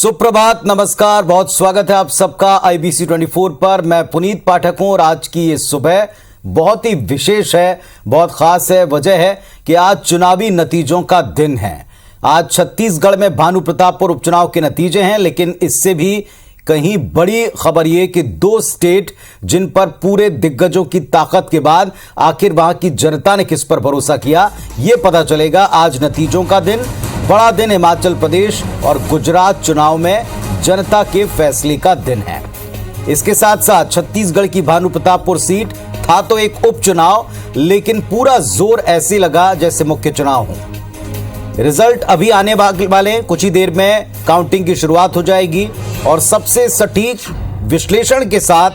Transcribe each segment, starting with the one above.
सुप्रभात, नमस्कार, बहुत स्वागत है आप सबका IBC 24 पर। मैं पुनीत पाठक हूं और आज की ये सुबह बहुत ही विशेष है, बहुत खास है। वजह है कि आज चुनावी नतीजों का दिन है। आज छत्तीसगढ़ में भानु प्रतापपुर उपचुनाव के नतीजे हैं, लेकिन इससे भी कहीं बड़ी खबर यह कि दो स्टेट जिन पर पूरे दिग्गजों की ताकत के बाद आखिर वहां की जनता ने किस पर भरोसा किया, यह पता चलेगा। आज नतीजों का दिन, बड़ा दिन हिमाचल प्रदेश और गुजरात चुनाव में जनता के फैसले का दिन है। इसके साथ साथ छत्तीसगढ़ की भानु प्रतापपुर सीट था तो एक उपचुनाव, लेकिन पूरा जोर ऐसे लगा जैसे मुख्य चुनाव हो। रिजल्ट अभी आने वाले कुछ ही देर में काउंटिंग की शुरुआत हो जाएगी और सबसे सटीक विश्लेषण के साथ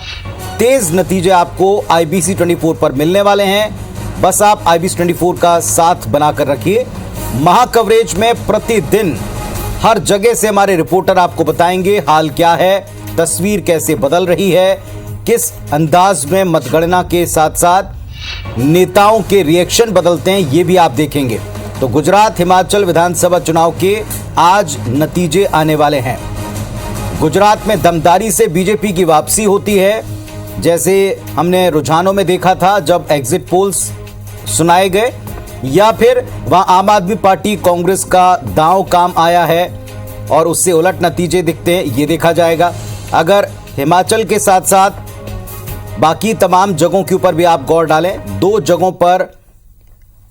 तेज नतीजे आपको IBC 24 पर मिलने वाले हैं। बस आप IBC 24 का साथ बनाकर रखिए। महा कवरेज में प्रतिदिन हर जगह से हमारे रिपोर्टर आपको बताएंगे हाल क्या है, तस्वीर कैसे बदल रही है, किस अंदाज में मतगणना के साथ साथ नेताओं के रिएक्शन बदलते हैं, ये भी आप देखेंगे। तो गुजरात हिमाचल विधानसभा चुनाव के आज नतीजे आने वाले हैं। गुजरात में दमदारी से बीजेपी की वापसी होती है, जैसे हमने रुझानों में देखा था जब एग्जिट पोल्स सुनाए गए, या फिर वहां आम आदमी पार्टी कांग्रेस का दांव काम आया है और उससे उलट नतीजे दिखते हैं, ये देखा जाएगा। अगर हिमाचल के साथ साथ बाकी तमाम जगहों के ऊपर भी आप गौर डालें, दो जगहों पर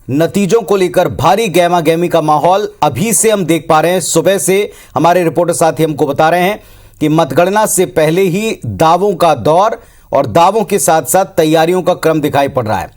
नतीजों को लेकर भारी गहमा गहमी का माहौल अभी से हम देख पा रहे हैं। सुबह से हमारे रिपोर्टर साथी हमको बता रहे हैं कि मतगणना से पहले ही दावों का दौर और दावों के साथ साथ तैयारियों का क्रम दिखाई पड़ रहा है।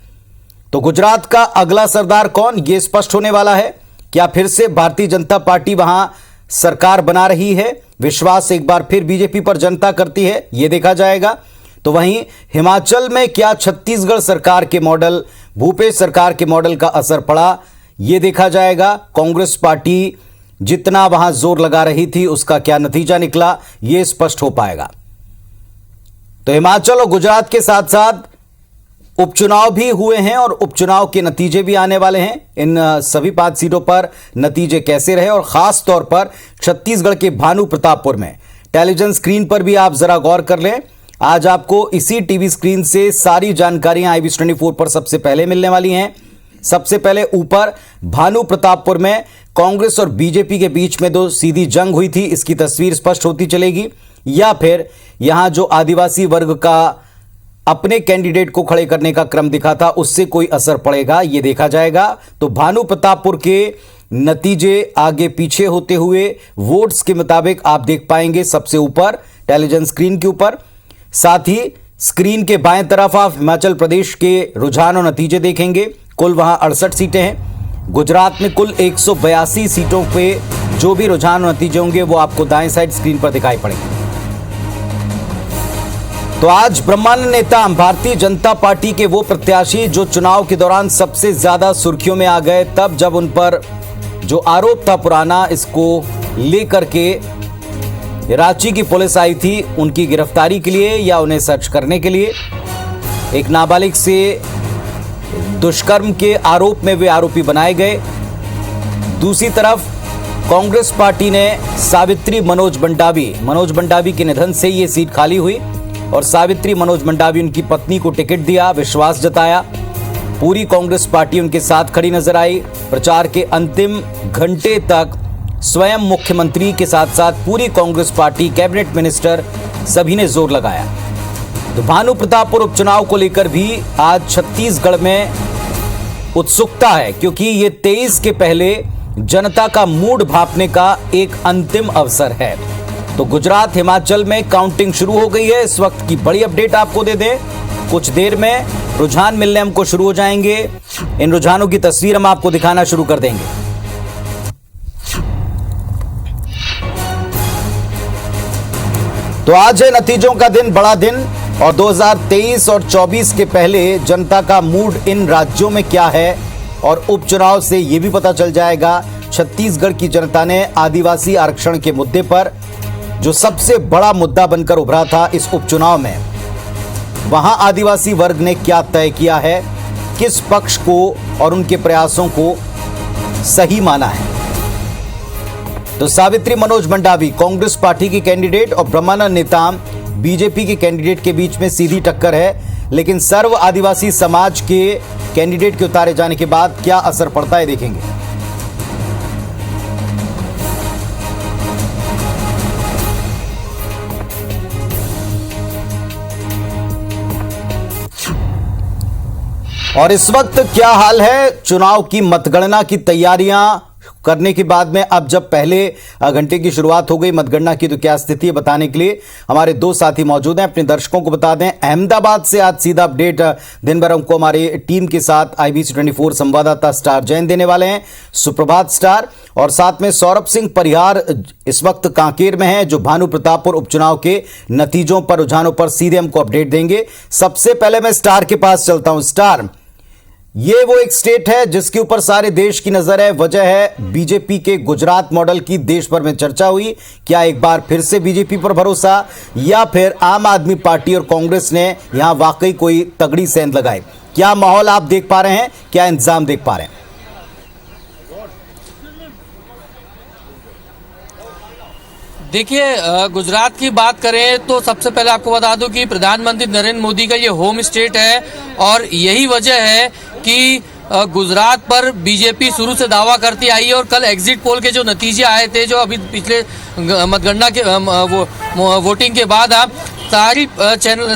तो गुजरात का अगला सरदार कौन, यह स्पष्ट होने वाला है। क्या फिर से भारतीय जनता पार्टी वहां सरकार बना रही है, विश्वास एक बार फिर बीजेपी पर जनता करती है, यह देखा जाएगा। तो वहीं हिमाचल में क्या छत्तीसगढ़ सरकार के मॉडल, भूपेश सरकार के मॉडल का असर पड़ा, यह देखा जाएगा। कांग्रेस पार्टी जितना वहां जोर लगा रही थी उसका क्या नतीजा निकला, यह स्पष्ट हो पाएगा। तो हिमाचल और गुजरात के साथ साथ उपचुनाव भी हुए हैं और उपचुनाव के नतीजे भी आने वाले हैं। इन सभी 5 सीटों पर नतीजे कैसे रहे और खास तौर पर छत्तीसगढ़ के भानु प्रतापपुर में टेलीविजन स्क्रीन पर भी आप जरा गौर कर लें। आज आपको इसी टीवी स्क्रीन से सारी जानकारियां IBC 24 पर सबसे पहले मिलने वाली हैं। सबसे पहले ऊपर भानु प्रतापपुर में कांग्रेस और बीजेपी के बीच में दो सीधी जंग हुई थी, इसकी तस्वीर स्पष्ट होती चलेगी, या फिर यहां जो आदिवासी वर्ग का अपने कैंडिडेट को खड़े करने का क्रम दिखा था उससे कोई असर पड़ेगा, यह देखा जाएगा। तो भानु प्रतापपुर के नतीजे आगे पीछे होते हुए वोट्स के मुताबिक आप देख पाएंगे सबसे ऊपर टेलीविजन स्क्रीन के ऊपर। साथ ही स्क्रीन के बाएं तरफ आप हिमाचल प्रदेश के रुझान और नतीजे देखेंगे। कुल वहां 68 सीटें हैं। गुजरात में कुल 182 सीटों पे जो भी रुझान और नतीजे होंगे वो आपको दाएं साइड स्क्रीन पर दिखाई पड़ेंगे। तो आज ब्रह्मांड नेता भारतीय जनता पार्टी के वो प्रत्याशी जो चुनाव के दौरान सबसे ज्यादा सुर्खियों में आ गए, तब जब उन पर जो आरोप था पुराना, इसको लेकर के रांची की पुलिस आई थी उनकी गिरफ्तारी के लिए या उन्हें सर्च करने के लिए। एक नाबालिग से दुष्कर्म के आरोप में वे आरोपी बनाए गए। दूसरी तरफ कांग्रेस पार्टी ने सावित्री मनोज मंडावी के निधन से ये सीट खाली हुई और सावित्री मनोज मंडावी उनकी पत्नी को टिकट दिया, विश्वास जताया। पूरी कांग्रेस पार्टी उनके साथ खड़ी नजर आई। प्रचार के अंतिम घंटे तक स्वयं मुख्यमंत्री के साथ साथ पूरी कांग्रेस पार्टी, कैबिनेट मिनिस्टर सभी ने जोर लगाया। तो भानु प्रतापपुर उपचुनाव को लेकर भी आज छत्तीसगढ़ में उत्सुकता है, क्योंकि ये 23 के पहले जनता का मूड भांपने का एक अंतिम अवसर है। तो गुजरात हिमाचल में काउंटिंग शुरू हो गई है। इस वक्त की बड़ी अपडेट आपको दे दें, कुछ देर में रुझान मिलने हमको शुरू हो जाएंगे। इन रुझानों की तस्वीर हम आपको दिखाना शुरू कर देंगे। तो आज है नतीजों का दिन, बड़ा दिन, और 2023 और 24 के पहले जनता का मूड इन राज्यों में क्या है और उपचुनाव से यह भी पता चल जाएगा। छत्तीसगढ़ की जनता ने आदिवासी आरक्षण के मुद्दे पर, जो सबसे बड़ा मुद्दा बनकर उभरा था इस उपचुनाव में, वहां आदिवासी वर्ग ने क्या तय किया है, किस पक्ष को और उनके प्रयासों को सही माना है। तो सावित्री मनोज मंडावी कांग्रेस पार्टी की कैंडिडेट और ब्रह्मानंद नेताम बीजेपी के कैंडिडेट के बीच में सीधी टक्कर है, लेकिन सर्व आदिवासी समाज के कैंडिडेट के उतारे जाने के बाद क्या असर पड़ता है, देखेंगे। और इस वक्त क्या हाल है चुनाव की मतगणना की तैयारियां करने के बाद में अब जब पहले घंटे की शुरुआत हो गई मतगणना की, तो क्या स्थिति है बताने के लिए हमारे दो साथी मौजूद हैं। अपने दर्शकों को बता दें, अहमदाबाद से आज सीधा अपडेट दिन भर हमको हमारी टीम के साथ IBC 24 संवाददाता स्टार जैन देने वाले हैं, सुप्रभात स्टार, और साथ में सौरभ सिंह परिहार इस वक्त कांकेर में हैं, जो भानु प्रतापपुर उपचुनाव के नतीजों पर, रुझानों पर सीधे हमको अपडेट देंगे। सबसे पहले मैं स्टार के पास चलता हूं। स्टार, ये वो एक स्टेट है जिसके ऊपर सारे देश की नजर है। वजह है बीजेपी के गुजरात मॉडल की देश भर में चर्चा हुई। क्या एक बार फिर से बीजेपी पर भरोसा, या फिर आम आदमी पार्टी और कांग्रेस ने यहां वाकई कोई तगड़ी सेंध लगाई? क्या माहौल आप देख पा रहे हैं, क्या इंतजाम देख पा रहे हैं? देखिए, गुजरात की बात करें तो सबसे पहले आपको बता दूं कि प्रधानमंत्री नरेंद्र मोदी का ये होम स्टेट है, और यही वजह है कि गुजरात पर बीजेपी शुरू से दावा करती आई है। और कल एग्जिट पोल के जो नतीजे आए थे, जो अभी पिछले मतगणना के वोटिंग के बाद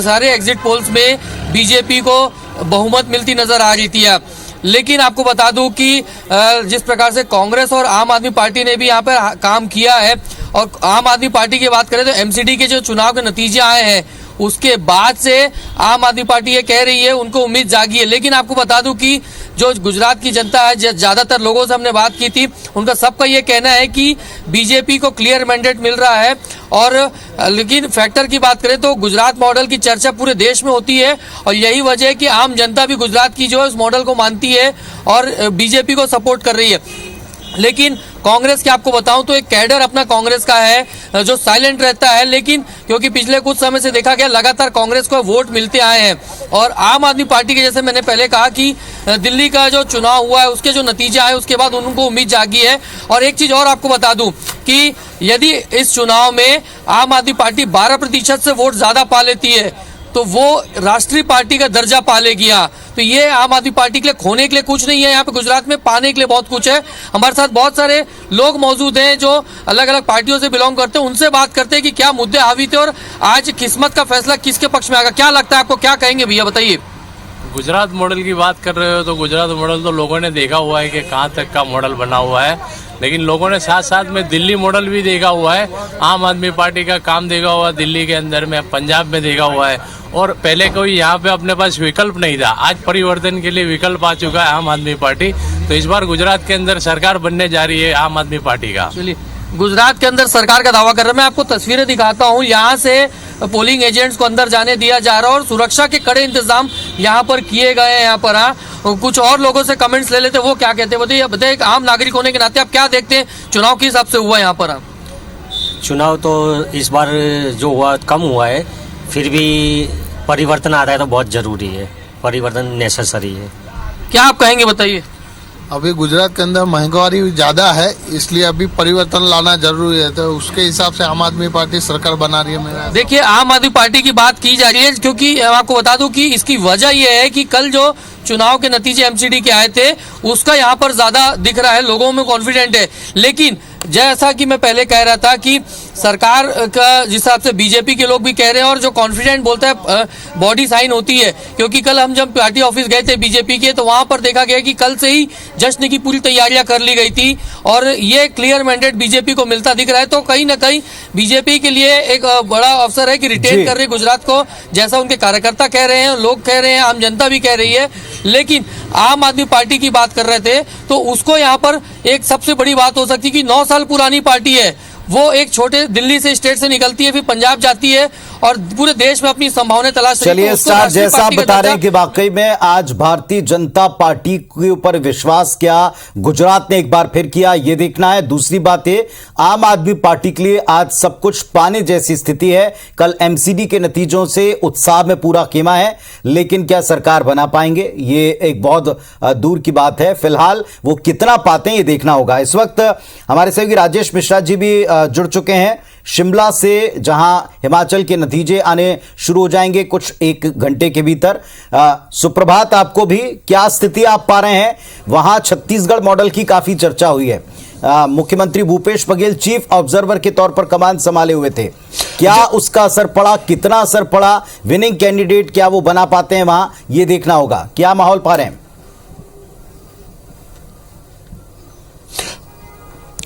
सारे एग्जिट पोल्स में बीजेपी को बहुमत मिलती नजर आ रही थी। लेकिन आपको बता दूं कि जिस प्रकार से कांग्रेस और आम आदमी पार्टी ने भी यहाँ पर काम किया है, और आम आदमी पार्टी की बात करें तो MCD के जो चुनाव के नतीजे आए हैं उसके बाद से आम आदमी पार्टी ये कह रही है, उनको उम्मीद जागी है। लेकिन आपको बता दूं कि जो गुजरात की जनता है, ज्यादातर लोगों से हमने बात की थी, उनका सबका ये कहना है कि बीजेपी को क्लियर मैंडेट मिल रहा है। और लेकिन फैक्टर की बात करें तो गुजरात मॉडल की चर्चा पूरे देश में होती है, और यही वजह है कि आम जनता भी गुजरात की जो है उस मॉडल को मानती है और बीजेपी को सपोर्ट कर रही है। लेकिन कांग्रेस के आपको बताऊं तो एक कैडर अपना कांग्रेस का है जो साइलेंट रहता है, लेकिन क्योंकि पिछले कुछ समय से देखा गया लगातार कांग्रेस को वोट मिलते आए हैं। और आम आदमी पार्टी के, जैसे मैंने पहले कहा कि दिल्ली का जो चुनाव हुआ है उसके जो नतीजे आए उसके बाद उनको उम्मीद जागी है। और एक चीज और आपको बता दूं कि यदि इस चुनाव में आम आदमी पार्टी 12% से वोट ज्यादा पा लेती है तो वो राष्ट्रीय पार्टी का दर्जा पा लेगी। तो ये आम आदमी पार्टी के लिए खोने के लिए कुछ नहीं है, यहाँ पे गुजरात में पाने के लिए बहुत कुछ है। हमारे साथ बहुत सारे लोग मौजूद हैं जो अलग अलग पार्टियों से बिलोंग करते हैं, उनसे बात करते हैं कि क्या मुद्दे हावी थे और आज किस्मत का फैसला किसके पक्ष में आएगा। क्या लगता है आपको, क्या कहेंगे भैया, बताइए। गुजरात मॉडल की बात कर रहे हो तो गुजरात मॉडल तो लोगों ने देखा हुआ है कि कहाँ तक का मॉडल बना हुआ है, लेकिन लोगों ने साथ साथ में दिल्ली मॉडल भी देखा हुआ है। आम आदमी पार्टी का काम देखा हुआ है दिल्ली के अंदर में, पंजाब में देखा हुआ है। और पहले कोई यहाँ पे अपने पास विकल्प नहीं था, आज परिवर्तन के लिए विकल्प आ चुका है आम आदमी पार्टी। तो इस बार गुजरात के अंदर सरकार बनने जा रही है आम आदमी पार्टी का। चलिए, गुजरात के अंदर सरकार का दावा कर रहा है। मैं आपको तस्वीरें दिखाता हूँ, यहाँ से पोलिंग एजेंट्स को अंदर जाने दिया जा रहा है और सुरक्षा के कड़े इंतजाम यहाँ पर किए गए हैं। यहाँ पर कुछ और लोगों से कमेंट्स ले लेते, वो क्या कहते हैं बताइए। एक आम नागरिक होने के नाते आप क्या देखते हैं, चुनाव किस हिसाब से हुआ यहाँ पर? चुनाव तो इस बार जो हुआ कम हुआ है, फिर भी परिवर्तन आ रहा है तो बहुत जरूरी है, परिवर्तन नेसेसरी है। क्या आप कहेंगे, बताइए। अभी गुजरात के अंदर महंगाई ज़्यादा है, इसलिए अभी परिवर्तन लाना जरूरी है, तो उसके हिसाब से आम आदमी पार्टी सरकार बना रही है। मेरा देखिए, आम आदमी पार्टी की बात की जा रही है, क्योंकि आपको बता दूं कि इसकी वजह यह है कि कल जो चुनाव के नतीजे MCD के आए थे उसका यहाँ पर ज्यादा दिख रहा है, लोगों में कॉन्फिडेंट है। लेकिन जैसा कि मैं पहले कह रहा था कि सरकार का जिस हिसाब से बीजेपी के लोग भी कह रहे हैं, और जो कॉन्फिडेंट बोलता है बॉडी साइन होती है, क्योंकि कल हम जब पार्टी ऑफिस गए थे बीजेपी के तो वहां पर देखा गया कि कल से ही जश्न की पूरी तैयारियां कर ली गई थी और ये क्लियर मैंडेट बीजेपी को मिलता दिख रहा है। तो कहीं ना कहीं बीजेपी के लिए एक बड़ा अवसर है कि रिटेन कर रही गुजरात को, जैसा उनके कार्यकर्ता कह रहे हैं, लोग कह रहे हैं, आम जनता भी कह रही है। लेकिन आम आदमी पार्टी की बात कर रहे थे तो उसको यहाँ पर एक सबसे बड़ी बात हो सकती है कि 9 साल पुरानी पार्टी है, वो एक छोटे दिल्ली से स्टेट से निकलती है, फिर पंजाब जाती है और पूरे देश में अपनी संभावनाएं तलाश रही है। चलिए तो उसको स्टार, राष्ट्रीय जैसा आप पार्टी का बता रहे हैं दर्जा- कि वाकई में आज भारतीय जनता पार्टी के ऊपर विश्वास किया गुजरात ने एक बार फिर किया, ये देखना है। दूसरी बात है, आम आदमी पार्टी के लिए आज सब कुछ पाने जैसी स्थिति है। कल एमसीडी के नतीजों से उत्साह में पूरा खेमा है, लेकिन क्या सरकार बना पाएंगे, ये एक बहुत दूर की बात है। फिलहाल वो कितना पाते हैं ये देखना होगा। इस वक्त हमारे सहयोगी राजेश मिश्रा जी भी जुड़ चुके हैं शिमला से, जहां हिमाचल के नतीजे आने शुरू हो जाएंगे कुछ एक घंटे के भीतर। सुप्रभात आपको भी। क्या स्थिति आप पा रहे हैं वहां? छत्तीसगढ़ मॉडल की काफी चर्चा हुई है। मुख्यमंत्री भूपेश बघेल चीफ ऑब्जर्वर के तौर पर कमान संभाले हुए थे, क्या उसका असर पड़ा, कितना असर पड़ा, विनिंग कैंडिडेट क्या वो बना पाते हैं वहां, ये देखना होगा। क्या माहौल पा रहे हैं?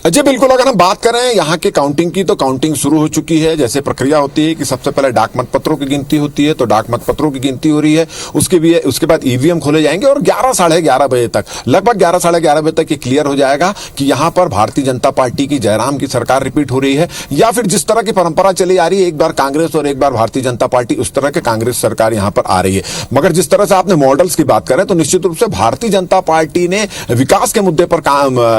जी बिल्कुल, अगर हम बात करें यहाँ की काउंटिंग की, तो काउंटिंग शुरू हो चुकी है। जैसे प्रक्रिया होती है कि सबसे पहले डाक मतपत्रों की गिनती होती है, तो डाक मतपत्रों की गिनती हो रही है। उसके बाद ईवीएम खोले जाएंगे और 11 साढ़े 11 बजे तक, लगभग 11 साढ़े 11 बजे तक ये क्लियर हो जाएगा कि यहाँ पर भारतीय जनता पार्टी की, जयराम की सरकार रिपीट हो रही है या फिर जिस तरह की परंपरा चली आ रही है, एक बार कांग्रेस और एक बार भारतीय जनता पार्टी, उस तरह के कांग्रेस सरकार यहाँ पर आ रही है। मगर जिस तरह से आपने मॉडल्स की बात करें तो निश्चित रूप से भारतीय जनता पार्टी ने विकास के मुद्दे पर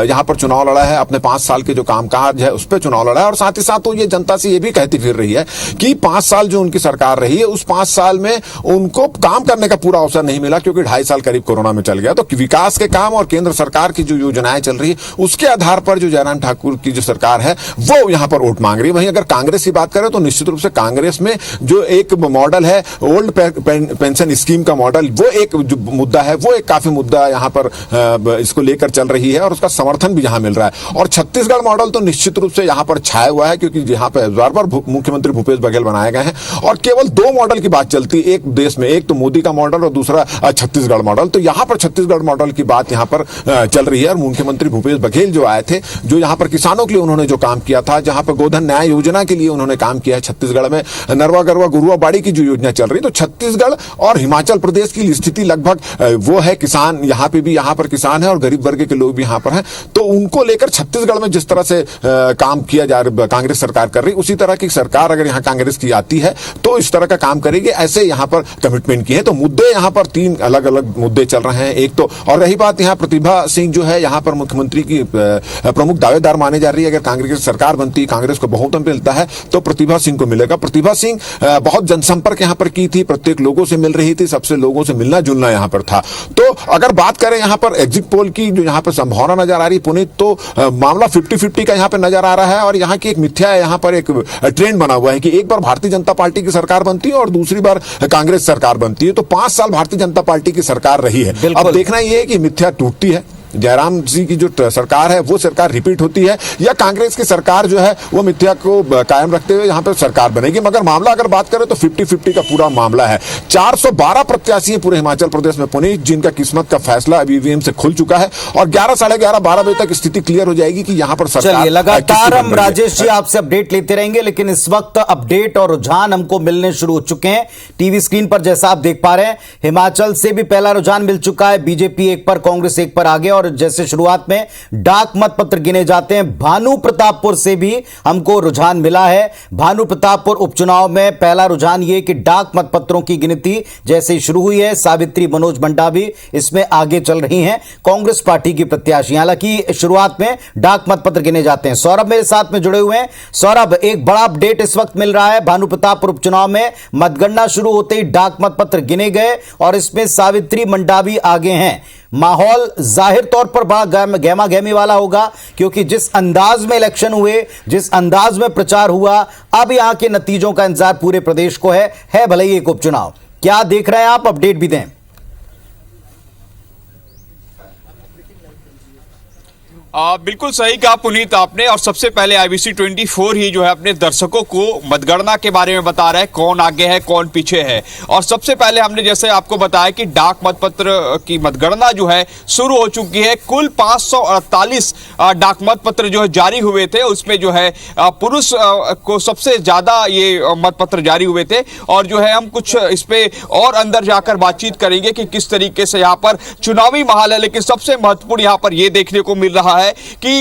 यहाँ पर चुनाव लड़ा है। अपने 5 साल के जो कामकाज है उस पर चुनाव लड़ा है और साथ ही साथ वो ये जनता से ये भी कहती फिर रही है कि 5 साल जो उनकी सरकार रही है, उस 5 साल में उनको काम करने का पूरा अवसर नहीं मिला, क्योंकि 2.5 साल करीब कोरोना में चल गया। तो विकास के काम और केंद्र सरकार की जो योजनाएं चल रही है उसके आधार पर जो जयराम ठाकुर की जो सरकार है वो यहां पर वोट मांग रही है। वहीं अगर कांग्रेस की बात करें तो निश्चित रूप से कांग्रेस में जो एक मॉडल है ओल्ड पेंशन स्कीम का मॉडल, वो एक जो मुद्दा है, वो एक काफी मुद्दा यहां पर इसको लेकर चल रही है और उसका समर्थन भी यहां मिल रहा है। और छत्तीसगढ़ मॉडल तो निश्चित रूप से यहां पर छाया हुआ है, क्योंकि यहां पर बार बार मुख्यमंत्री भूपेश बघेल बनाए गए हैं और केवल 2 मॉडल की बात चलती है एक देश में, एक तो मोदी का मॉडल और दूसरा छत्तीसगढ़ मॉडल। तो यहां पर छत्तीसगढ़ मॉडल की बात यहां पर चल रही है। और मुख्यमंत्री भूपेश बघेल जो आए थे, जो यहां पर किसानों के लिए उन्होंने जो काम किया था, जहां पर गोधन न्याय योजना के लिए उन्होंने काम किया है, छत्तीसगढ़ में नरवा गरवा गुरुआ बाड़ी की जो योजना चल रही, तो छत्तीसगढ़ और हिमाचल प्रदेश की स्थिति लगभग वो है। किसान यहां पे भी, यहां पर किसान है और गरीब वर्ग के लोग भी यहां पर हैं, तो उनको लेकर छत्तीसगढ़ में जिस तरह से काम किया जा रहा, कांग्रेस सरकार कर रही, उसी तरह की सरकार अगर यहां कांग्रेस की आती है तो इस तरह का काम करेगी, ऐसे यहां पर कमिटमेंट की है। तो मुद्दे यहां पर 3 अलग अलग मुद्दे चल रहे हैं। एक तो, और रही बात यहां प्रतिभा सिंह जो है यहां पर मुख्यमंत्री की प्रमुख दावेदार माने जा रही है। अगर कांग्रेस की सरकार बनती, कांग्रेस को बहुमत मिलता है तो प्रतिभा सिंह को मिलेगा। प्रतिभा सिंह बहुत जनसंपर्क यहां पर की थी, प्रत्येक लोगों से मिल रही थी, सबसे लोगों से मिलना जुलना यहां पर था। तो अगर बात करें यहां पर एग्जिट पोल की जो यहां पर संभावना नजर आ रही पुनीत, तो मामला 50-50 का यहां पर नजर आ रहा है। और यहाँ की एक मिथ्या है, यहाँ पर एक ट्रेंड बना हुआ है कि एक बार भारतीय जनता पार्टी की सरकार बनती है और दूसरी बार कांग्रेस सरकार बनती है। तो 5 साल भारतीय जनता पार्टी की सरकार रही है। अब देखना ये है कि मिथ्या टूटती है, जयराम जी की जो सरकार है वो सरकार रिपीट होती है, या कांग्रेस की सरकार जो है वो मिथ्या को कायम रखते हुए यहाँ पर सरकार बनेगी। मगर मामला अगर बात करें तो 50-50 का पूरा मामला है। 412 प्रत्याशी हैं पूरे हिमाचल प्रदेश में पुनीत, जिनका किस्मत का फैसला अभी ईवीएम से खुल चुका है और 11 साढ़े 11 12 बजे तक स्थिति क्लियर हो जाएगी कि यहाँ पर सरकार। चलिए लगातार हम राजेश जी आपसे अपडेट लेते रहेंगे, लेकिन इस वक्त अपडेट और रुझान हमको मिलने शुरू हो चुके हैं टीवी स्क्रीन पर। जैसा आप देख पा रहे हैं, हिमाचल से भी पहला रुझान मिल चुका है, बीजेपी 1 पर, कांग्रेस 1 पर आगे। और जैसे शुरुआत में डाक मतपत्र गिने जाते हैं, भानु प्रतापपुर से भी हमको रुझान मिला है। भानु प्रतापपुर उपचुनाव में पहला रुझान यह कि डाक मतपत्रों की गिनती जैसे ही शुरू हुई है, सावित्री मनोज मंडा भी इसमें आगे चल रही हैं, कांग्रेस पार्टी की प्रत्याशी। हालांकि शुरुआत में डाक मतपत्र गिने जाते हैं। सौरभ मेरे साथ में जुड़े हुए हैं। सौरभ, एक बड़ा अपडेट इस वक्त मिल रहा है, भानु प्रतापपुर उपचुनाव में मतगणना शुरू होते ही डाक मतपत्र गिने गए और इसमें सावित्री मंडा भी आगे हैं। माहौल जाहिर तौर पर बड़ा गहमा गहमी वाला होगा, क्योंकि जिस अंदाज में इलेक्शन हुए, जिस अंदाज में प्रचार हुआ, अब यहां के नतीजों का इंतजार पूरे प्रदेश को है भले ही एक उपचुनाव। क्या देख रहे हैं आप? अपडेट भी दें। बिल्कुल सही कहा पुनीत आपने। और सबसे पहले IBC 24 ही जो है अपने दर्शकों को मतगणना के बारे में बता रहा है, कौन आगे है कौन पीछे है। और सबसे पहले हमने जैसे आपको बताया कि डाक मतपत्र की मतगणना जो है शुरू हो चुकी है। कुल 548 डाक मतपत्र जो है जारी हुए थे, उसमें जो है पुरुष को सबसे ज्यादा ये मतपत्र जारी हुए थे। और जो है हम कुछ इस पे और अंदर जाकर बातचीत करेंगे कि किस तरीके से यहाँ पर चुनावी माहौल है। लेकिन सबसे महत्वपूर्ण यहाँ पर यह देखने को मिल रहा है है कि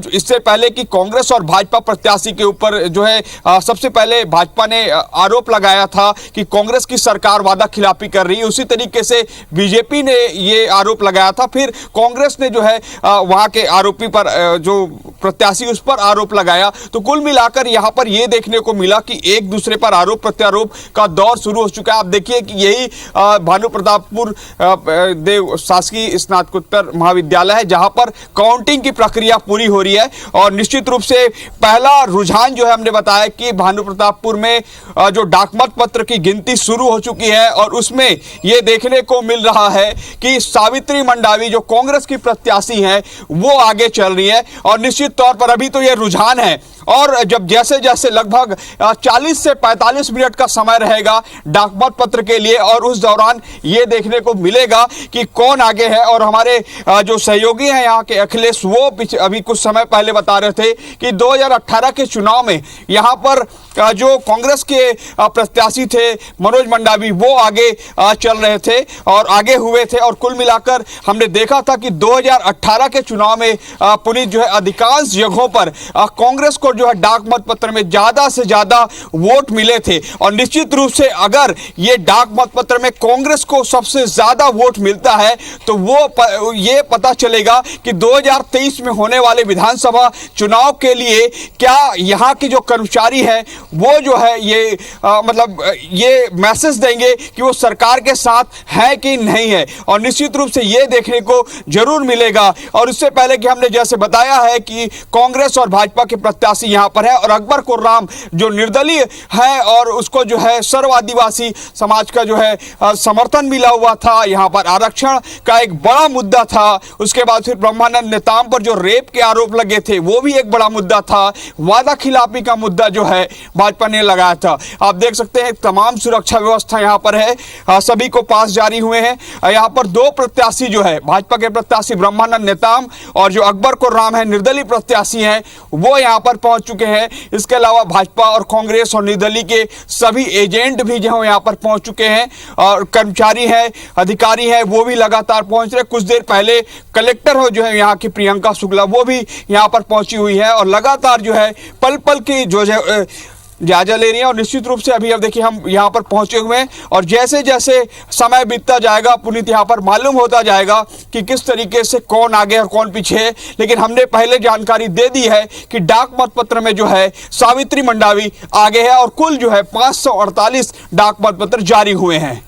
इससे पहले कि कांग्रेस और भाजपा प्रत्याशी के ऊपर जो है सबसे पहले भाजपा ने आरोप लगाया था कि कांग्रेस की सरकार वादा खिलाफी कर रही है, उसी तरीके से बीजेपी ने ये आरोप लगाया था। फिर कांग्रेस ने जो है वहां के आरोपी पर जो प्रत्याशी उस पर आरोप लगाया। तो कुल मिलाकर यहां पर यह देखने को मिला कि एक दूसरे पर आरोप प्रत्यारोप का दौर शुरू हो चुका है। आप देखिए कि यही भानु प्रतापपुर देव शासकीय स्नातकोत्तर महाविद्यालय है जहां पर काउंटिंग की प्रक्रिया पूरी हो रही है और निश्चित रूप से पहला रुझान जो है हमने बताया कि भानु प्रतापपुर में जो डाकमत पत्र की गिनती शुरू हो चुकी है और उसमें यह देखने को मिल रहा है कि सावित्री मंडावी जो कांग्रेस की प्रत्याशी हैं वो आगे चल रही है और निश्चित तौर पर अभी तो यह रुझान है और जब जैसे जैसे लगभग 40 से 45 मिनट का समय रहेगा डाकमत पत्र के लिए और उस दौरान ये देखने को मिलेगा कि कौन आगे है। और हमारे जो सहयोगी हैं यहाँ के अखिलेश वो अभी कुछ समय पहले बता रहे थे कि 2018 के चुनाव में यहाँ पर जो कांग्रेस के प्रत्याशी थे मनोज मंडावी वो आगे चल रहे थे और आगे हुए थे और कुल मिलाकर हमने देखा था कि 2018 के चुनाव में पुनीत जो है अधिकांश जगहों पर कांग्रेस को जो है डाक मत पत्र में ज्यादा से ज्यादा वोट मिले थे और निश्चित रूप से अगर ये डाक मत पत्र में कांग्रेस को सबसे ज्यादा वोट मिलता है तो वो ये पता चलेगा कि 2023 में होने वाले विधानसभा चुनाव के लिए क्या यहाँ के जो कर्मचारी हैं वो जो है ये मतलब ये मैसेज देंगे कि वो सरकार के साथ है कि नहीं है और निश्चित रूप से ये देखने को जरूर मिलेगा। और इससे पहले कि हमने जैसे बताया है कि कांग्रेस और भाजपा के प्रत्याशी यहाँ पर है और अकबर कुर्राम जो निर्दलीय है और उसको जो है सर्व आदिवासी समाज का जो है समर्थन मिला हुआ था, यहाँ पर आरक्षण का एक बड़ा मुद्दा था। उसके बाद फिर ब्रह्मानंद नेताम पर जो रेप के आरोप लगे थे वो भी एक बड़ा मुद्दा था। वादा खिलाफी का मुद्दा जो है भाजपा ने लगाया था। आप देख सकते हैं तमाम सुरक्षा व्यवस्था यहाँ पर है, सभी को पास जारी हुए हैं। यहाँ पर दो प्रत्याशी जो है भाजपा के प्रत्याशी ब्रह्मानंद नेताम और जो अकबर कुर्राम है निर्दलीय प्रत्याशी हैं वो यहाँ पर पहुंच चुके हैं। इसके अलावा भाजपा और कांग्रेस और निर्दलीय के सभी एजेंट भी जो यहाँ पर पहुंच चुके हैं और कर्मचारी हैं अधिकारी हैं वो भी लगातार पहुंच रहे। कुछ देर पहले कलेक्टर हो जो है यहाँ की प्रियंका शुक्ला वो भी यहाँ पर पहुंची हुई है और लगातार जो है पल पल की जो है जायजा ले रही है और निश्चित रूप से अभी अब देखिए हम यहाँ पर पहुंचे हुए हैं और जैसे जैसे समय बीतता जाएगा पुनीत यहाँ पर मालूम होता जाएगा कि किस तरीके से कौन आगे और कौन पीछे है। लेकिन हमने पहले जानकारी दे दी है कि डाक मत पत्र में जो है सावित्री मंडावी आगे है और कुल जो है 548 डाक मत पत्र जारी हुए हैं।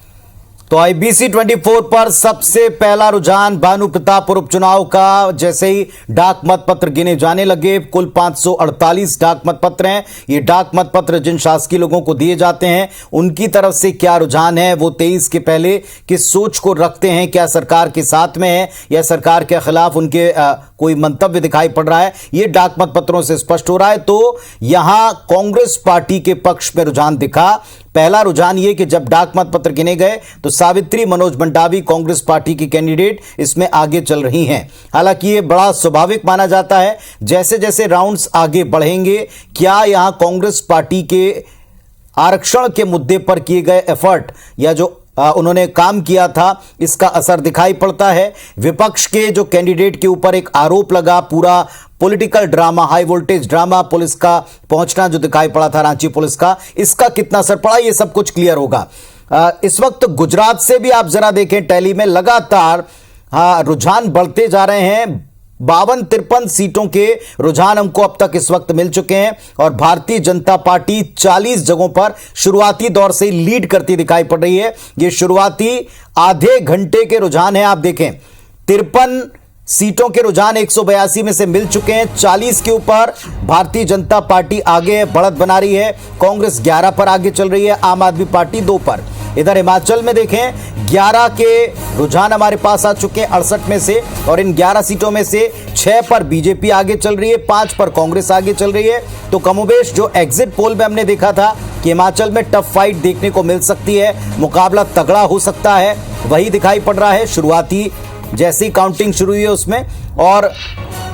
तो IBC 24 पर सबसे पहला रुझान भानु प्रतापपुर उपचुनाव का जैसे ही डाक मत पत्र गिने जाने लगे, कुल 548 डाक मत पत्र हैं। ये डाक मत पत्र जिन शासकीय लोगों को दिए जाते हैं उनकी तरफ से क्या रुझान है, वो 23 के पहले किस सोच को रखते हैं, क्या सरकार के साथ में है या सरकार के खिलाफ उनके कोई मंतव्य दिखाई पड़ रहा है, ये डाक मत पत्रों से स्पष्ट हो रहा है। तो यहां कांग्रेस पार्टी के पक्ष में रुझान दिखा। पहला रुझान ये कि जब डाक मत पत्र गिने गए तो सावित्री मनोज मंडावी कांग्रेस पार्टी की कैंडिडेट इसमें आगे चल रही हैं। हालांकि ये बड़ा स्वाभाविक माना जाता है, जैसे जैसे राउंड्स आगे बढ़ेंगे क्या यहां कांग्रेस पार्टी के आरक्षण के मुद्दे पर किए गए एफर्ट या जो उन्होंने काम किया था इसका असर दिखाई पड़ता है। विपक्ष के जो कैंडिडेट के ऊपर एक आरोप लगा, पूरा political drama, high voltage drama, police का पहुंचना जो दिखाई पड़ा था रांची पुलिस का, इसका कितना असर पड़ा ये सब कुछ क्लियर होगा। इस वक्त गुजरात से भी आप जरा देखें, टैली में लगातार रुझान बढ़ते जा रहे हैं। 52-53 सीटों के रुझान हमको अब तक इस वक्त मिल चुके हैं और भारतीय जनता पार्टी 40 जगहों पर शुरुआती दौर से लीड करती दिखाई पड़ रही है। ये शुरुआती आधे घंटे के रुझान है। आप देखें 53 सीटों के रुझान 182 में से मिल चुके हैं। 40 के ऊपर भारतीय जनता पार्टी आगे बढ़त बना रही है, कांग्रेस 11 पर आगे चल रही है, आम आदमी पार्टी 2 पर। इधर हिमाचल में देखें 11 के रुझान हमारे पास आ चुके हैं 68 में से और इन 11 सीटों में से 6 पर बीजेपी आगे चल रही है, 5 पर कांग्रेस आगे चल रही है। तो कमोबेश जो एग्जिट पोल में हमने देखा था कि हिमाचल में टफ फाइट देखने को मिल सकती है, मुकाबला तगड़ा हो सकता है, वही दिखाई पड़ रहा है शुरुआती जैसी काउंटिंग शुरू हुई है उसमें। और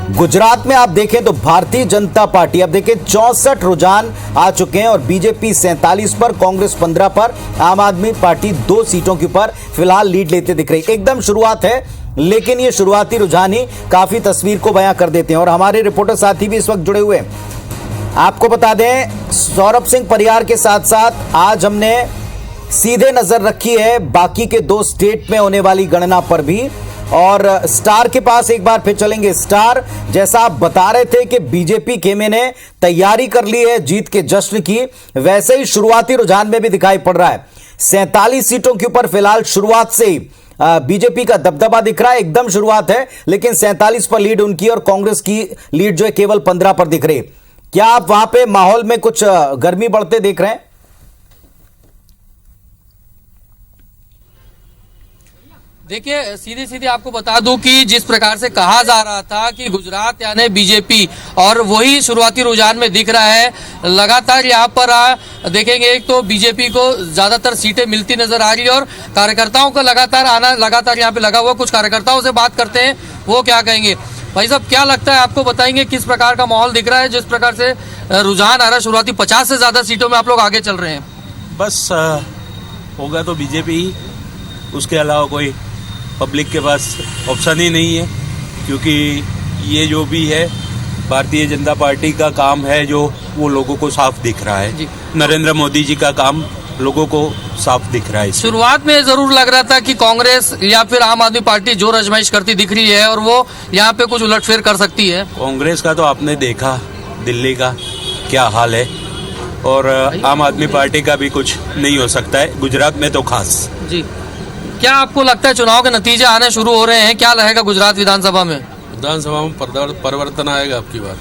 गुजरात में आप देखें तो भारतीय जनता पार्टी अब देखें 64 रुझान आ चुके हैं और बीजेपी 47 पर, कांग्रेस 15 पर, आम आदमी पार्टी 2 सीटों के ऊपर फिलहाल लीड लेते दिख रही। एकदम शुरुआत है लेकिन ये शुरुआती रुझान ही काफी तस्वीर को बयां कर देते हैं। और हमारे रिपोर्टर साथी भी इस वक्त जुड़े हुए हैं। आपको बता दें, सौरभ सिंह परियार के साथ साथ आज हमने सीधे नजर रखी है बाकी के 2 स्टेट में होने वाली गणना पर भी। और स्टार के पास एक बार फिर चलेंगे। स्टार, जैसा आप बता रहे थे कि बीजेपी खेमे ने तैयारी कर ली है जीत के जश्न की, वैसे ही शुरुआती रुझान में भी दिखाई पड़ रहा है। 47 सीटों के ऊपर फिलहाल शुरुआत से ही बीजेपी का दबदबा दिख रहा है। एकदम शुरुआत है, लेकिन 47 पर लीड उनकी और कांग्रेस की लीड जो है केवल 15 पर दिख रही है। क्या आप वहां पे माहौल में कुछ गर्मी बढ़ते देख रहे हैं? देखिए, सीधे सीधे आपको बता दूं कि जिस प्रकार से कहा जा रहा था कि गुजरात यानी बीजेपी, और वही शुरुआती रुझान में दिख रहा है। लगातार यहाँ पर देखेंगे, एक तो बीजेपी को ज्यादातर सीटें मिलती नजर आ रही है और कार्यकर्ताओं का लगातार आना लगातार यहाँ पे लगा हुआ। कुछ कार्यकर्ताओं से बात करते हैं, वो क्या कहेंगे। भाई साहब, क्या लगता है आपको, बताएंगे किस प्रकार का माहौल दिख रहा है, जिस प्रकार से रुझान आ रहा है शुरुआती 50 से ज्यादा सीटों में आप लोग आगे चल रहे हैं? बस होगा तो बीजेपी ही, उसके अलावा कोई पब्लिक के पास ऑप्शन ही नहीं है, क्योंकि ये जो भी है भारतीय जनता पार्टी का काम है जो वो लोगों को साफ दिख रहा है। नरेंद्र मोदी जी का काम लोगों को साफ दिख रहा है। शुरुआत में जरूर लग रहा था कि कांग्रेस या फिर आम आदमी पार्टी जोर आजमाइश करती दिख रही है और वो यहाँ पे कुछ उलटफेर कर सकती है। कांग्रेस का तो आपने देखा दिल्ली का क्या हाल है, और आम आदमी पार्टी का भी कुछ नहीं हो सकता है, गुजरात में तो खास। जी, क्या आपको लगता है चुनाव के नतीजे आने शुरू हो रहे हैं, क्या रहेगा गुजरात विधानसभा में? विधानसभा में परिवर्तन आएगा आपकी बार।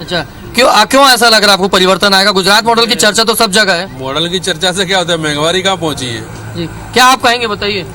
अच्छा, क्यों ऐसा लग रहा है आपको परिवर्तन आएगा? गुजरात मॉडल की चर्चा तो सब जगह है। मॉडल की चर्चा से क्या होता है, महंगाई कहाँ पहुंची है। जी, क्या आप कहेंगे, बताइए।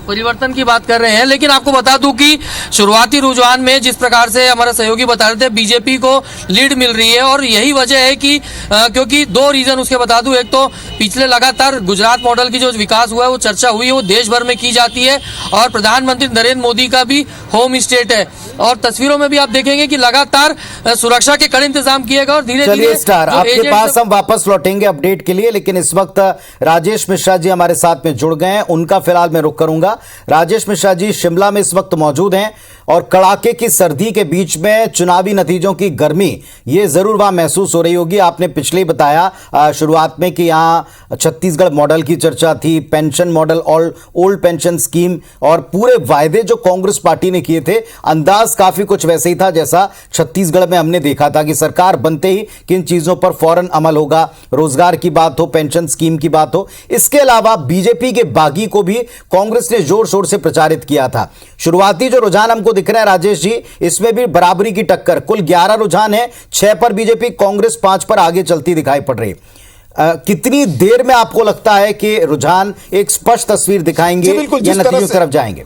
परिवर्तन की बात कर रहे हैं, लेकिन आपको बता दूं कि शुरुआती रुझान में जिस प्रकार से हमारे सहयोगी बता रहे थे, बीजेपी को लीड मिल रही है। और यही वजह है कि क्योंकि 2 रीजन उसके बता दूं। एक तो पिछले लगातार गुजरात मॉडल की जो विकास हुआ है, वो चर्चा हुई है, वो देश भर में की जाती है, और प्रधानमंत्री नरेंद्र मोदी का भी होम स्टेट है। और तस्वीरों में भी आप देखेंगे कि लगातार सुरक्षा के कड़े इंतजाम किए गए और धीरे धीरे। स्टार, आपके पास हम वापस लौटेंगे अपडेट के लिए, लेकिन इस वक्त राजेश मिश्रा जी हमारे साथ में जुड़ गए हैं, उनका फिलहाल मैं रुख करूंगा। राजेश मिश्रा जी शिमला में इस वक्त मौजूद हैं और कड़ाके की सर्दी के बीच में चुनावी नतीजों की गर्मी ये जरूर वहां महसूस हो रही होगी। आपने पिछले ही बताया शुरुआत में कि यहां छत्तीसगढ़ मॉडल की चर्चा थी, पेंशन मॉडल और ओल्ड पेंशन स्कीम, और पूरे वायदे जो कांग्रेस पार्टी ने किए थे, अंदाज काफी कुछ वैसे ही था जैसा छत्तीसगढ़ में हमने देखा था कि सरकार बनते ही किन चीजों पर फौरन अमल होगा, रोजगार की बात हो, पेंशन स्कीम की बात हो। इसके अलावा बीजेपी के बागी को भी कांग्रेस ने जोर शोर से प्रचारित किया था। शुरुआती जो रुझान हमको दिख रहा है राजेश जी, इसमें भी बराबरी की टक्कर, कुल 11 रुझान है, 6 पर बीजेपी, कांग्रेस 5 पर आगे चलती दिखाई पड़ रही है। कितनी देर में आपको लगता है कि रुझान एक स्पष्ट तस्वीर दिखाएंगे या नतीजों की तरफ जाएंगे?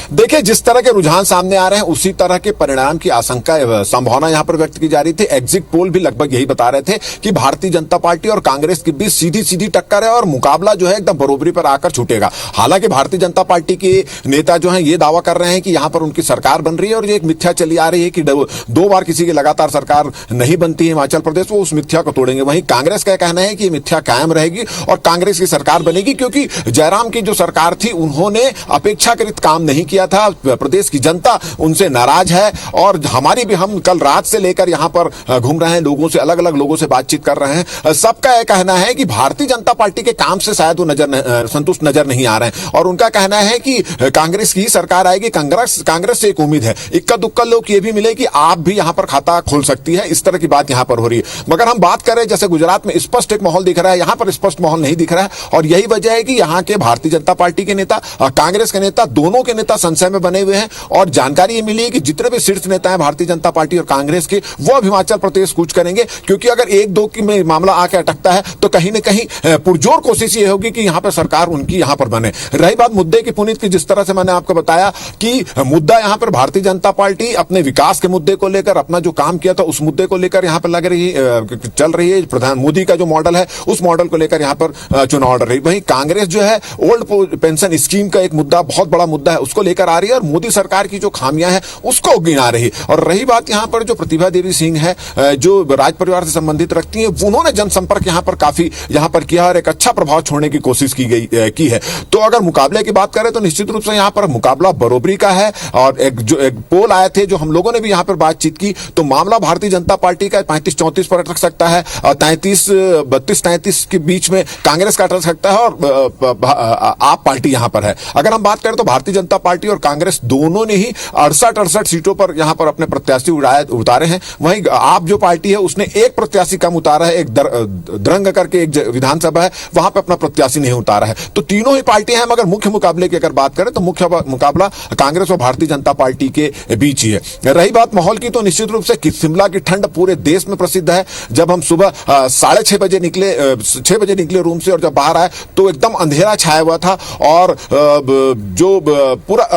देखिए, जिस तरह के रुझान सामने आ रहे हैं उसी तरह के परिणाम की आशंका संभावना यहां पर व्यक्त की जा रही थी। एग्जिट पोल भी लगभग यही बता रहे थे कि भारतीय जनता पार्टी और कांग्रेस के बीच सीधी सीधी टक्कर है और मुकाबला जो है एकदम बरोबरी पर आकर छूटेगा। हालांकि भारतीय जनता पार्टी के नेता जो है ये दावा कर रहे हैं कि यहां पर उनकी सरकार बन रही है, और ये एक मिथ्या चली आ रही है कि 2 बार किसी की लगातार सरकार नहीं बनती है हिमाचल प्रदेश, वो उस मिथ्या को तोड़ेंगे। वहीं कांग्रेस का कहना है कि मिथ्या कायम रहेगी और कांग्रेस की सरकार बनेगी, क्योंकि जयराम की जो सरकार थी उन्होंने अपेक्षाकृत काम नहीं किया था। प्रदेश की जनता उनसे नाराज है, और हमारी भी, हम कल रात से लेकर यहां पर घूम रहे हैं, लोगों से, अलग अलग लोगों से बातचीत कर रहे हैं, सबका यह कहना है कि भारतीय जनता पार्टी के काम से शायद वो संतुष्ट नजर नहीं आ रहे हैं, और उनका कहना है कि कांग्रेस की सरकार आएगी। कांग्रेस से एक उम्मीद है, इक्का दुक्का लोग ये भी मिले कि आप भी यहां पर खाता खोल सकती है, इस तरह की बात यहां पर हो रही है। मगर हम बात करें, जैसे गुजरात में स्पष्ट एक माहौल दिख रहा है, यहां पर स्पष्ट माहौल नहीं दिख रहा है, और यही वजह है कि यहां के भारतीय जनता पार्टी के नेता, कांग्रेस के नेता, दोनों के नेता संशय में बने हुए हैं। और जानकारी ये मिली है कि जितने भी शीर्ष नेता हैं भारतीय जनता पार्टी और कांग्रेस के, वो अब हिमाचल प्रदेश कूच करेंगे, क्योंकि अगर 1-2 की में मामला आके अटकता है तो कहीं न कहीं पुरजोर कोशिश ये होगी कि यहां पर सरकार उनकी यहां पर बने। रही बात मुद्दे की, पुनीत, की जिस तरह से मैंने आपको बताया कि मुद्दा यहां पर भारतीय जनता पार्टी अपने विकास के मुद्दे को लेकर, अपना जो काम किया था उस मुद्दे को लेकर यहां पर चल रही है। प्रधान मोदी का जो मॉडल है उस मॉडल को लेकर यहां पर चुनाव लड़ रही। वहीं कांग्रेस जो है ओल्ड पेंशन स्कीम का एक मुद्दा, बहुत बड़ा मुद्दा है, उसको लेकर लेकर आ रही है और मोदी सरकार की जो खामियां हैं उसको गिना रही। और रही बात यहाँ पर जो प्रतिभा देवी सिंह है, जो राज परिवार से संबंधित रखती है, उन्होंने जनसंपर्क यहाँ पर काफी यहाँ पर किया और एक अच्छा प्रभाव छोड़ने की कोशिश की है। तो अगर मुकाबले की बात करें तो निश्चित रूप से यहाँ पर मुकाबला बरोबरी का है। और एक पोल आए थे जो हम लोगों ने भी यहाँ पर बातचीत की, तो मामला भारतीय जनता पार्टी का 35-34 पर अटक सकता है और 32-33 के बीच में कांग्रेस का अटक सकता है और आप पार्टी यहाँ पर है। अगर हम बात करें तो भारतीय जनता पार्टी और कांग्रेस दोनों ने ही 68 सीटों पर यहाँ पर अपने प्रत्याशी उतारे हैं। वहीं आप जो पार्टी है उसने एक प्रत्याशी कम उतारा है, एक द्रंग करके एक विधानसभा है वहां पर अपना प्रत्याशी नहीं उतारा है। तो तीनों ही पार्टियां हैं, मगर मुख्य मुकाबले की अगर बात करें तो मुख्य मुकाबला कांग्रेस और भारतीय जनता पार्टी के बीच ही है। रही बात माहौल की तो निश्चित रूप से शिमला की ठंड पूरे देश में प्रसिद्ध है। जब हम सुबह 6:30 बजे निकले रूम से और जब बाहर आए तो एकदम अंधेरा छाया हुआ था और जो पूरा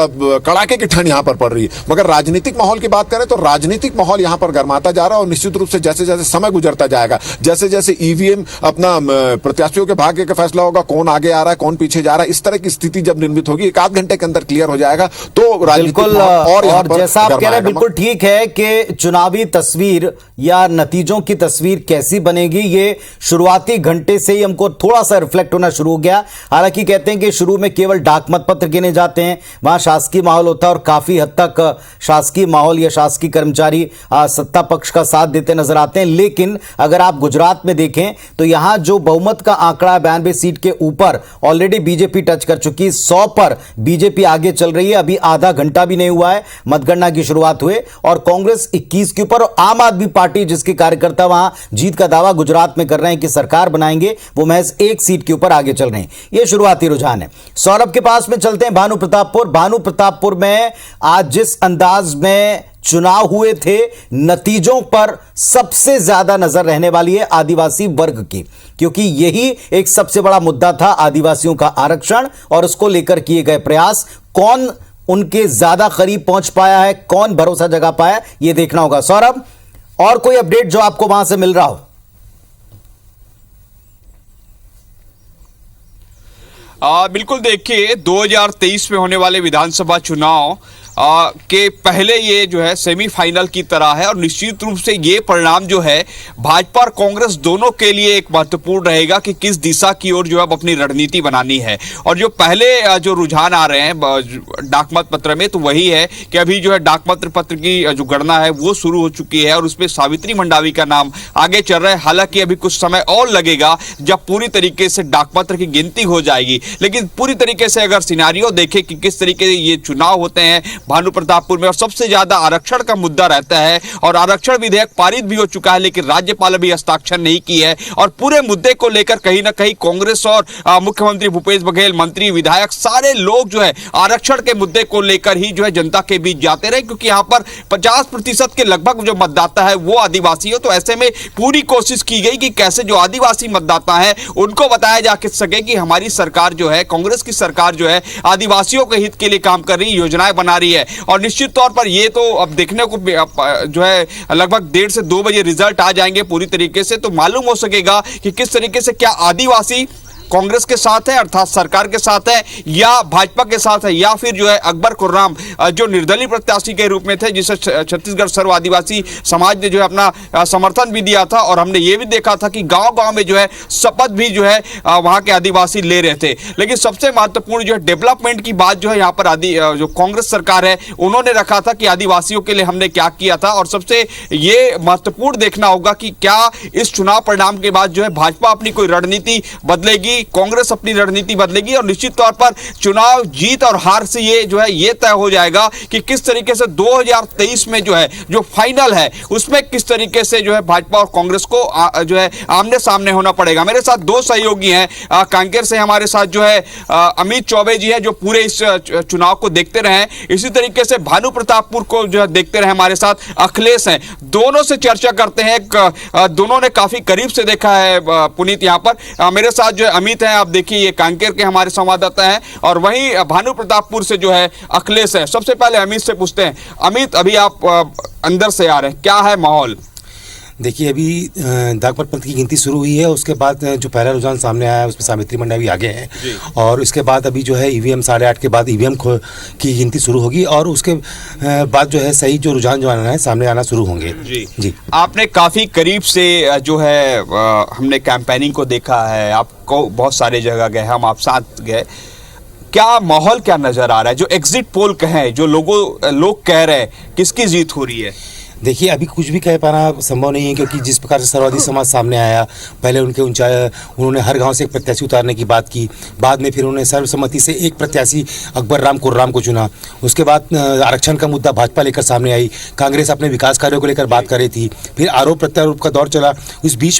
कड़ाके की ठंड यहां पर पड़ रही है। मगर राजनीतिक माहौल की बात करें तो राजनीतिक माहौल यहां पर गर्माता जा रहा है और निश्चित रूप से जैसे जैसे समय गुजरता जाएगा, जैसे जैसे ईवीएम अपना प्रत्याशियों के भाग्य का फैसला होगा, कौन आगे आ रहा है कौन पीछे जा रहा है, इस तरह की स्थिति जब निर्मित होगी, एक आध घंटे के अंदर क्लियर हो जाएगा। तो बिल्कुल, और जैसा आप कह रहे हैं बिल्कुल ठीक है कि चुनावी तस्वीर या नतीजों की तस्वीर कैसी बनेगी ये शुरुआती घंटे से ही हमको थोड़ा सा रिफ्लेक्ट होना शुरू हो गया। हालांकि कहते हैं कि शुरू में केवल डाक मत पत्र गिने जाते हैं, वहां शासकीय माहौल होता है और काफी हद तक शासकीय माहौल या शासकीय कर्मचारी सत्ता पक्ष का साथ देते नजर आते हैं। लेकिन अगर आप गुजरात में देखें तो यहां जो बहुमत का आंकड़ा 92 सीट के ऊपर ऑलरेडी बीजेपी टच कर चुकी है। 100 पर बीजेपी आगे चल रही है, अभी आधा घंटा भी नहीं हुआ है मतगणना की शुरुआत हुए, और कांग्रेस 21 के ऊपर। आम आदमी पार्टी जिसके कार्यकर्ता वहां जीत का दावा गुजरात में कर रहे हैं कि सरकार बनाएंगे, वो महज 1 सीट के ऊपर आगे चल रहे हैं। यह शुरुआती रुझान है। सौरभ के पास में चलते हैं भानु प्रतापपुर में आज जिस अंदाज में चुनाव हुए थे, नतीजों पर सबसे ज्यादा नजर रहने वाली है आदिवासी वर्ग की, क्योंकि यही एक सबसे बड़ा मुद्दा था, आदिवासियों का आरक्षण और उसको लेकर किए गए प्रयास। कौन उनके ज्यादा करीब पहुंच पाया है, कौन भरोसा जगा पाया, यह देखना होगा। सौरभ, और कोई अपडेट जो आपको वहां से मिल रहा हो? बिल्कुल, देखिए 2023 में होने वाले विधानसभा चुनाव के पहले ये जो है सेमीफाइनल की तरह है और निश्चित रूप से ये परिणाम जो है भाजपा और कांग्रेस दोनों के लिए एक महत्वपूर्ण रहेगा कि किस दिशा की ओर जो है अपनी रणनीति बनानी है। और जो पहले जो रुझान आ रहे हैं डाक मत पत्र में, तो वही है कि अभी जो है डाक मत पत्र की जो गणना है वो शुरू हो चुकी है और उसमें सावित्री मंडावी का नाम आगे चल रहा है। हालांकि अभी कुछ समय और लगेगा जब पूरी तरीके से डाक पत्र की गिनती हो जाएगी, लेकिन पूरी तरीके से अगर सिनारियो देखें कि किस तरीके से ये चुनाव होते हैं भानु प्रतापपुर में, और सबसे ज्यादा आरक्षण का मुद्दा रहता है और आरक्षण विधेयक पारित भी हो चुका है लेकिन राज्यपाल अभी हस्ताक्षर नहीं की है। और पूरे मुद्दे को लेकर कहीं ना कहीं कांग्रेस और मुख्यमंत्री भूपेश बघेल, मंत्री, विधायक, सारे लोग जो है आरक्षण के मुद्दे को लेकर ही जो है जनता के बीच जाते रहे, क्योंकि यहाँ पर 50% के लगभग जो मतदाता है वो आदिवासी हो। तो ऐसे में पूरी कोशिश की गई कि कैसे जो आदिवासी मतदाता है उनको बताया जा सके कि हमारी सरकार जो है, कांग्रेस की सरकार जो है आदिवासियों के हित के लिए काम कर रही है, योजनाएं बना रही है। और निश्चित तौर पर ये तो अब देखने को जो है लगभग 1:30 से 2 बजे रिजल्ट आ जाएंगे पूरी तरीके से, तो मालूम हो सकेगा कि किस तरीके से क्या आदिवासी कांग्रेस के साथ है अर्थात सरकार के साथ है या भाजपा के साथ है, या फिर जो है अकबर खुर्राम जो निर्दलीय प्रत्याशी के रूप में थे जिसे छत्तीसगढ़ सर्व आदिवासी समाज ने जो है अपना समर्थन भी दिया था। और हमने ये भी देखा था कि गांव-गांव में जो है शपथ भी जो है वहां के आदिवासी ले रहे थे। लेकिन सबसे महत्वपूर्ण जो है डेवलपमेंट की बात जो है यहाँ पर जो कांग्रेस सरकार है उन्होंने रखा था कि आदिवासियों के लिए हमने क्या किया था। और सबसे ये महत्वपूर्ण देखना होगा कि क्या इस चुनाव परिणाम के बाद जो है भाजपा अपनी कोई रणनीति बदलेगी, कांग्रेस अपनी रणनीति बदलेगी। और निश्चित तौर पर चुनाव जीत और हार से ये जो है ये तय हो जाएगा कि किस तरीके से 2023 में जो है जो फाइनल है उसमें किस तरीके से जो है भाजपा और कांग्रेस को जो है आमने सामने होना पड़ेगा। मेरे साथ 2 सहयोगी हैं, कांकेर से हमारे साथ जो है अमित चौबे जी हैं जो पूरे इस चुनाव को देखते रहे, इसी तरीके से भानु प्रतापपुर को जो है देखते रहे हमारे साथ अखिलेश हैं। दोनों से चर्चा करते हैं, दोनों ने काफी करीब से देखा है पुनीत यहाँ पर। मेरे साथ जो है अमित हैं, आप देखिए ये कांकेर के हमारे संवाददाता हैं, और वहीं भानु प्रतापपुर से जो है अखिलेश है। सबसे पहले अमित से पूछते हैं, अमित अभी आप अंदर से आ रहे हैं, क्या है माहौल? देखिए अभी डाक मतपत्र की गिनती शुरू हुई है, उसके बाद जो पहला रुझान सामने आया है उसमें सावित्री मंडा भी आगे हैं और उसके बाद अभी जो है ईवीएम 8:30 के बाद ईवीएम की गिनती शुरू होगी और उसके बाद जो है सही जो रुझान जो आना है सामने आना शुरू होंगे। जी आपने काफी करीब से जो है हमने कैंपेनिंग को देखा है, आपको बहुत सारे जगह गए, हम आप साथ गए, क्या माहौल क्या नजर आ रहा है? जो एग्जिट पोल कहें, जो लोग कह रहे हैं किसकी जीत हो रही है? देखिए अभी कुछ भी कह पाना संभव नहीं है क्योंकि जिस प्रकार से सर्वाधिक समाज सामने आया, पहले उन्होंने हर गांव से एक प्रत्याशी उतारने की बात की, बाद में फिर उन्होंने सर्वसम्मति से एक प्रत्याशी अकबर राम कुर्राम को चुना, उसके बाद आरक्षण का मुद्दा भाजपा लेकर सामने आई, कांग्रेस अपने विकास कार्यों को लेकर बात कर रही थी, फिर आरोप प्रत्यारोप का दौर चला, उस बीच